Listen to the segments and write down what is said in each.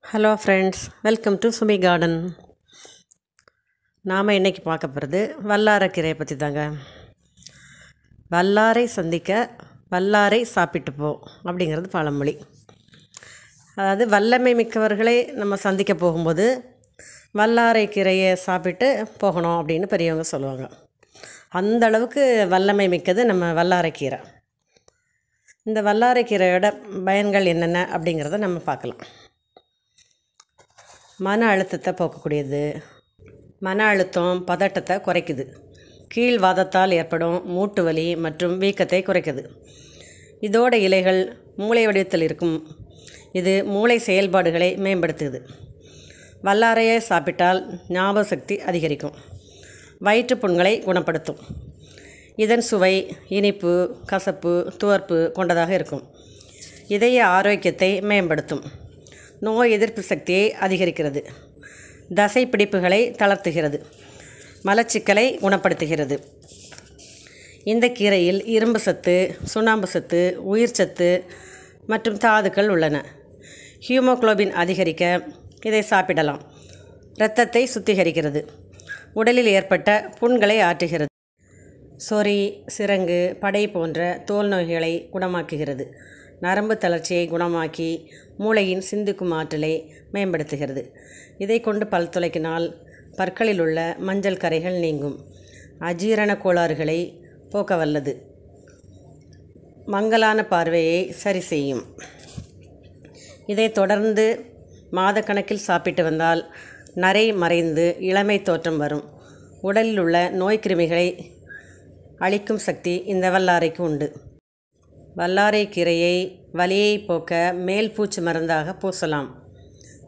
Hello friends, welcome to Sumi garden. நாம் இன்றைக்கி பார்க்க போகிறது வல்லாரைக்கீரையை பற்றி தாங்க. வல்லாரை சந்திக்க வல்லாரை சாப்பிட்டு போ அப்படிங்கிறது பழமொழி. அதாவது வல்லமை மிக்கவர்களை நம்ம சந்திக்க போகும்போது வல்லாரைக்கீரையை சாப்பிட்டு போகணும் அப்படின்னு பெரியவங்க சொல்லுவாங்க. அந்த அளவுக்கு வல்லமை மிக்கது நம்ம வல்லாரைக்கீரை. இந்த வல்லாரைக்கீரையோட பயன்கள் என்னென்ன அப்படிங்கிறத நம்ம பார்க்கலாம். மன அழுத்தத்தை போக்கக்கூடியது, மன அழுத்தம் பதட்டத்தை குறைக்குது, கீழ்வாதத்தால் ஏற்படும் மூட்டு வலி மற்றும் வீக்கத்தை குறைக்குது. இதோட இலைகள் மூளை வடிவத்தில் இருக்கும். இது மூளை செயல்பாடுகளை மேம்படுத்துது. வல்லாரையை சாப்பிட்டால் ஞாபக சக்தி அதிகரிக்கும், வயிற்றுப்புண்களை குணப்படுத்தும். இதன் சுவை இனிப்பு, கசப்பு, துவர்ப்பு கொண்டதாக இருக்கும். இதய ஆரோக்கியத்தை மேம்படுத்தும், நோய் எதிர்ப்பு சக்தியை அதிகரிக்கிறது, தசை பிடிப்புகளை தளர்த்துகிறது, மலச்சிக்கலை குணப்படுத்துகிறது. இந்த கீரையில் இரும்பு சத்து, சுண்ணாம்பு சத்து, உயிர் சத்து மற்றும் தாதுக்கள் உள்ளன. ஹீமோகுளோபின் அதிகரிக்க இதை சாப்பிடலாம். இரத்தத்தை சுத்திகரிக்கிறது, உடலில் ஏற்பட்ட புண்களை ஆற்றுகிறது, சொறி, சிரங்கு, படை போன்ற தோல் நோய்களை குணமாக்குகிறது, நரம்பு தளர்ச்சியை குணமாக்கி மூளையின் சிந்திக்கும் ஆற்றலை மேம்படுத்துகிறது. இதை கொண்டு பல் துலக்கினால் பற்களில் உள்ள மஞ்சள் கரைகள் நீங்கும், அஜீரண கோளாறுகளை போக்க வல்லது, மங்கலான பார்வையை சரி செய்யும். இதை தொடர்ந்து மாதக்கணக்கில் சாப்பிட்டு வந்தால் நரை மறைந்து இளமை தோற்றம் வரும். உடலில் உள்ள நோய் கிருமிகளை அழிக்கும் சக்தி இந்த வல்லாரைக்கு உண்டு. வல்லாரை கீரையை வலியை போக்க மேல் பூச்சு மருந்தாக பூசலாம்.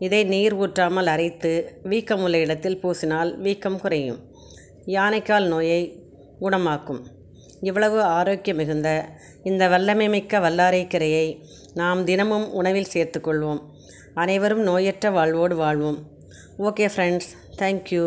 இதை நீர் ஊற்றாமல் அரைத்து வீக்கமுள்ள இடத்தில் பூசினால் வீக்கம் குறையும், யானைக்கால் நோயை குணமாக்கும். இவ்வளவு ஆரோக்கியம் மிகுந்த இந்த வல்லமை மிக்க வல்லாரை கீரையை நாம் தினமும் உணவில் சேர்த்துக்கொள்வோம். அனைவரும் நோயற்ற வாழ்வோடு வாழ்வோம். Okay friends, thank you.